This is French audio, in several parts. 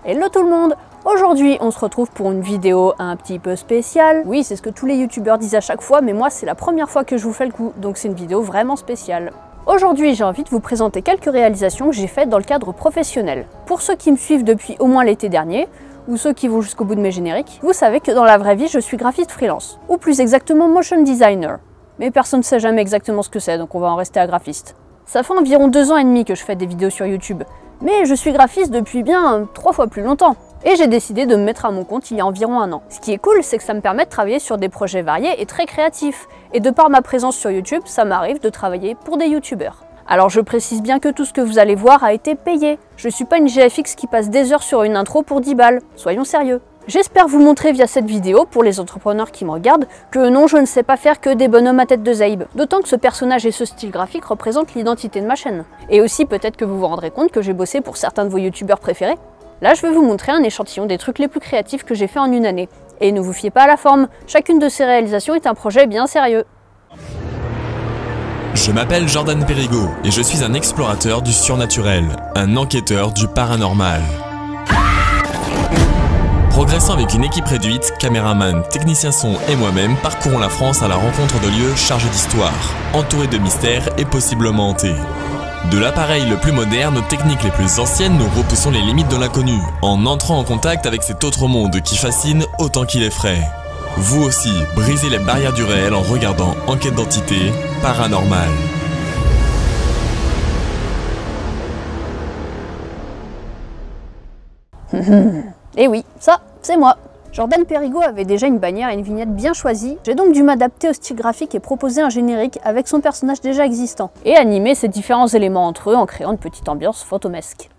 Hello tout le monde! Aujourd'hui, on se retrouve pour une vidéo un petit peu spéciale. Oui, c'est ce que tous les youtubeurs disent à chaque fois, mais moi, c'est la première fois que je vous fais le coup, donc c'est une vidéo vraiment spéciale. Aujourd'hui, j'ai envie de vous présenter quelques réalisations que j'ai faites dans le cadre professionnel. Pour ceux qui me suivent depuis au moins l'été dernier, ou ceux qui vont jusqu'au bout de mes génériques, vous savez que dans la vraie vie, je suis graphiste freelance, ou plus exactement motion designer. Mais personne ne sait jamais exactement ce que c'est, donc on va en rester à graphiste. Ça fait environ 2 ans et demi que je fais des vidéos sur YouTube, mais je suis graphiste depuis bien 3 fois plus longtemps. Et j'ai décidé de me mettre à mon compte il y a environ 1 an. Ce qui est cool, c'est que ça me permet de travailler sur des projets variés et très créatifs. Et de par ma présence sur YouTube, ça m'arrive de travailler pour des youtubeurs. Alors je précise bien que tout ce que vous allez voir a été payé. Je suis pas une GFX qui passe des heures sur une intro pour 10 balles. Soyons sérieux. J'espère vous montrer via cette vidéo, pour les entrepreneurs qui me regardent, que non, je ne sais pas faire que des bonhommes à tête de Zaïb. D'autant que ce personnage et ce style graphique représentent l'identité de ma chaîne. Et aussi peut-être que vous vous rendrez compte que j'ai bossé pour certains de vos youtubeurs préférés. Là, je vais vous montrer un échantillon des trucs les plus créatifs que j'ai fait en une année. Et ne vous fiez pas à la forme, chacune de ces réalisations est un projet bien sérieux. Je m'appelle Jordan Perigo et je suis un explorateur du surnaturel, un enquêteur du paranormal. Progressant avec une équipe réduite, caméraman, technicien son et moi-même parcourons la France à la rencontre de lieux chargés d'histoire, entourés de mystères et possiblement hantés. De l'appareil le plus moderne aux techniques les plus anciennes, nous repoussons les limites de l'inconnu, en entrant en contact avec cet autre monde qui fascine autant qu'il effraie. Vous aussi, brisez les barrières du réel en regardant Enquête d'identité paranormale. Et oui, ça, c'est moi. Jordan Perigo avait déjà une bannière et une vignette bien choisie, j'ai donc dû m'adapter au style graphique et proposer un générique avec son personnage déjà existant, et animer ces différents éléments entre eux en créant une petite ambiance fantomesque.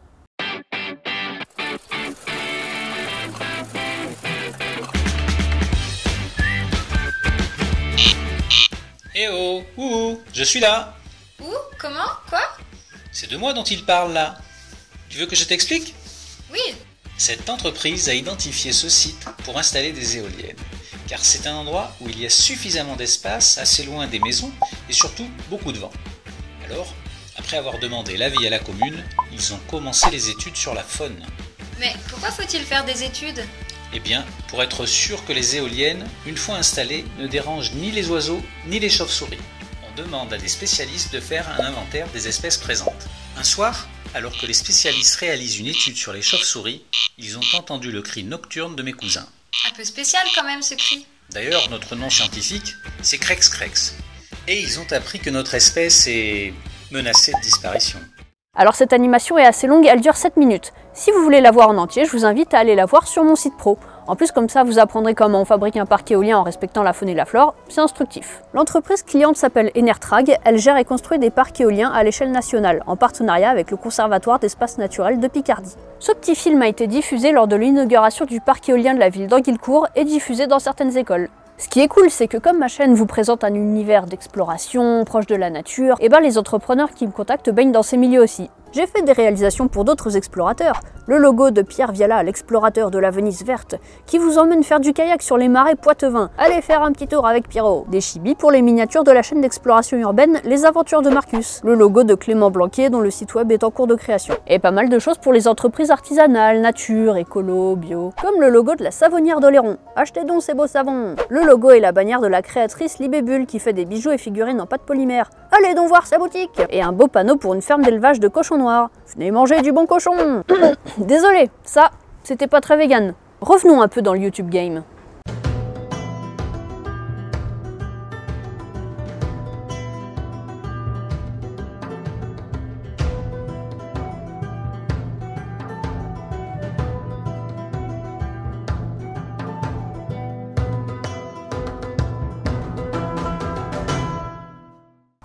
Eh oh, ouh, je suis là. Où? Comment? Quoi? C'est de moi dont il parle là. Tu veux que je t'explique? Oui. Cette entreprise a identifié ce site pour installer des éoliennes, car c'est un endroit où il y a suffisamment d'espace, assez loin des maisons et surtout beaucoup de vent. Alors, après avoir demandé l'avis à la commune, ils ont commencé les études sur la faune. Mais pourquoi faut-il faire des études? Eh bien, pour être sûr que les éoliennes, une fois installées, ne dérangent ni les oiseaux ni les chauves-souris. On demande à des spécialistes de faire un inventaire des espèces présentes. Un soir, alors que les spécialistes réalisent une étude sur les chauves-souris, ils ont entendu le cri nocturne de mes cousins. Un peu spécial quand même ce cri. D'ailleurs, notre nom scientifique, c'est Crex Crex. Et ils ont appris que notre espèce est menacée de disparition. Alors cette animation est assez longue, elle dure 7 minutes. Si vous voulez la voir en entier, je vous invite à aller la voir sur mon site pro. En plus, comme ça, vous apprendrez comment on fabrique un parc éolien en respectant la faune et la flore, c'est instructif. L'entreprise cliente s'appelle Enertrag, elle gère et construit des parcs éoliens à l'échelle nationale, en partenariat avec le Conservatoire d'espaces naturels de Picardie. Ce petit film a été diffusé lors de l'inauguration du parc éolien de la ville d'Anguilcourt et diffusé dans certaines écoles. Ce qui est cool, c'est que comme ma chaîne vous présente un univers d'exploration, proche de la nature, et les entrepreneurs qui me contactent baignent dans ces milieux aussi. J'ai fait des réalisations pour d'autres explorateurs, le logo de Pierre Viala, l'explorateur de la Venise verte, qui vous emmène faire du kayak sur les marais poitevins. Allez faire un petit tour avec Pierrot. Des chibis pour les miniatures de la chaîne d'exploration urbaine Les Aventures de Marcus. Le logo de Clément Blanquier dont le site web est en cours de création. Et pas mal de choses pour les entreprises artisanales, nature, écolo, bio. Comme le logo de la Savonnière d'Oléron. Achetez donc ces beaux savons. Le logo et la bannière de la créatrice Libébule qui fait des bijoux et figurines en pâte polymère. Allez donc voir sa boutique. Et un beau panneau pour une ferme d'élevage de cochons noirs. Venez manger du bon cochon. Désolé, ça, c'était pas très vegan. Revenons un peu dans le YouTube game.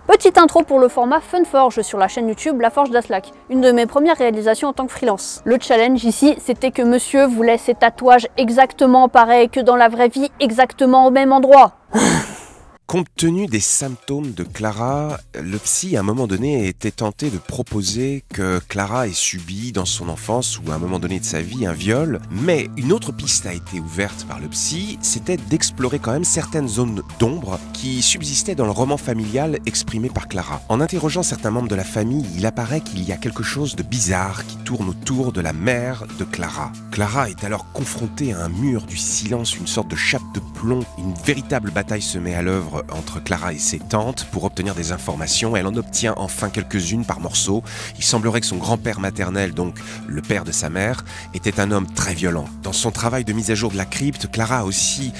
Petite intro pour le format Funforge sur la chaîne YouTube La Forge d'Aslak, une de mes premières réalisations en tant que freelance. Le challenge ici, c'était que monsieur voulait ses tatouages exactement pareils que dans la vraie vie, exactement au même endroit. Compte tenu des symptômes de Clara, le psy à un moment donné était tenté de proposer que Clara ait subi dans son enfance ou à un moment donné de sa vie un viol, mais une autre piste a été ouverte par le psy, c'était d'explorer quand même certaines zones d'ombre qui subsistaient dans le roman familial exprimé par Clara. En interrogeant certains membres de la famille, il apparaît qu'il y a quelque chose de bizarre qui tourne autour de la mère de Clara. Clara est alors confrontée à un mur du silence, une sorte de chape de plomb. Une véritable bataille se met à l'œuvre entre Clara et ses tantes pour obtenir des informations. Elle en obtient enfin quelques-unes par morceaux. Il semblerait que son grand-père maternel, donc le père de sa mère, était un homme très violent. Dans son travail de mise à jour de la crypte, Clara a aussi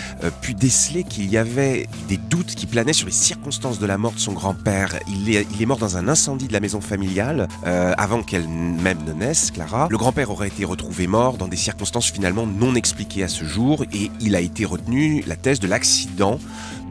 pu déceler qu'il y avait des doutes qui planaient sur les circonstances de la mort de son grand-père. Il est mort dans un incendie de la maison familiale avant qu'elle-même ne naisse, Clara. Le grand-père aurait été retrouvé mort dans des circonstances finalement non expliquées à ce jour et il a été retenu la thèse de l'accident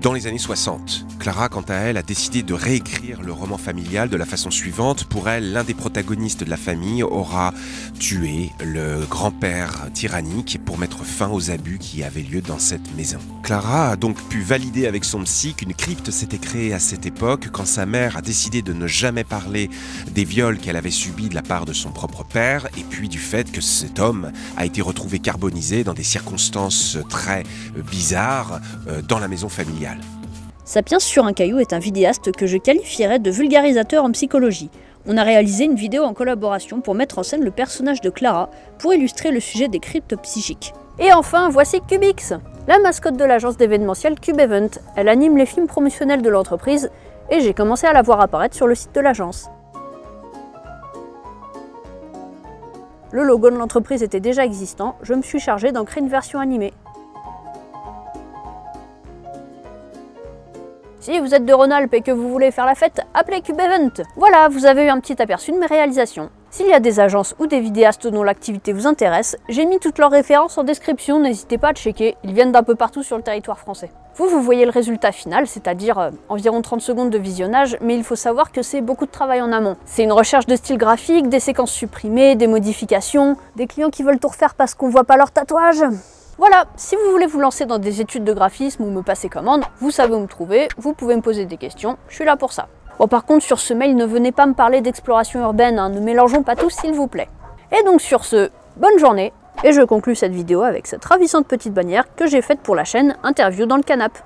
dans les années 60. Clara, quant à elle, a décidé de réécrire le roman familial de la façon suivante. Pour elle, l'un des protagonistes de la famille aura tué le grand-père tyrannique pour mettre fin aux abus qui avaient lieu dans cette maison. Clara a donc pu valider avec son psy qu'une crypte s'était créée à cette époque quand sa mère a décidé de ne jamais parler des viols qu'elle avait subis de la part de son propre père et puis du fait que cet homme a été retrouvé carbonisé dans des circonstances très bizarres dans la maison familiale. Sapiens sur un caillou est un vidéaste que je qualifierais de vulgarisateur en psychologie. On a réalisé une vidéo en collaboration pour mettre en scène le personnage de Clara pour illustrer le sujet des cryptes psychiques. Et enfin, voici Cubix, la mascotte de l'agence d'événementiel Cube Event. Elle anime les films promotionnels de l'entreprise et j'ai commencé à la voir apparaître sur le site de l'agence. Le logo de l'entreprise était déjà existant, je me suis chargé d'en créer une version animée. Si vous êtes de Rhône-Alpes et que vous voulez faire la fête, appelez Cube Event. Voilà, vous avez eu un petit aperçu de mes réalisations. S'il y a des agences ou des vidéastes dont l'activité vous intéresse, j'ai mis toutes leurs références en description, n'hésitez pas à checker, ils viennent d'un peu partout sur le territoire français. Vous voyez le résultat final, c'est-à-dire environ 30 secondes de visionnage, mais il faut savoir que c'est beaucoup de travail en amont. C'est une recherche de style graphique, des séquences supprimées, des modifications, des clients qui veulent tout refaire parce qu'on voit pas leur tatouage. Voilà, si vous voulez vous lancer dans des études de graphisme ou me passer commande, vous savez où me trouver, vous pouvez me poser des questions, je suis là pour ça. Bon, par contre, sur ce mail, ne venez pas me parler d'exploration urbaine, hein, ne mélangeons pas tout s'il vous plaît. Et donc sur ce, bonne journée, et je conclus cette vidéo avec cette ravissante petite bannière que j'ai faite pour la chaîne Interview dans le canapé.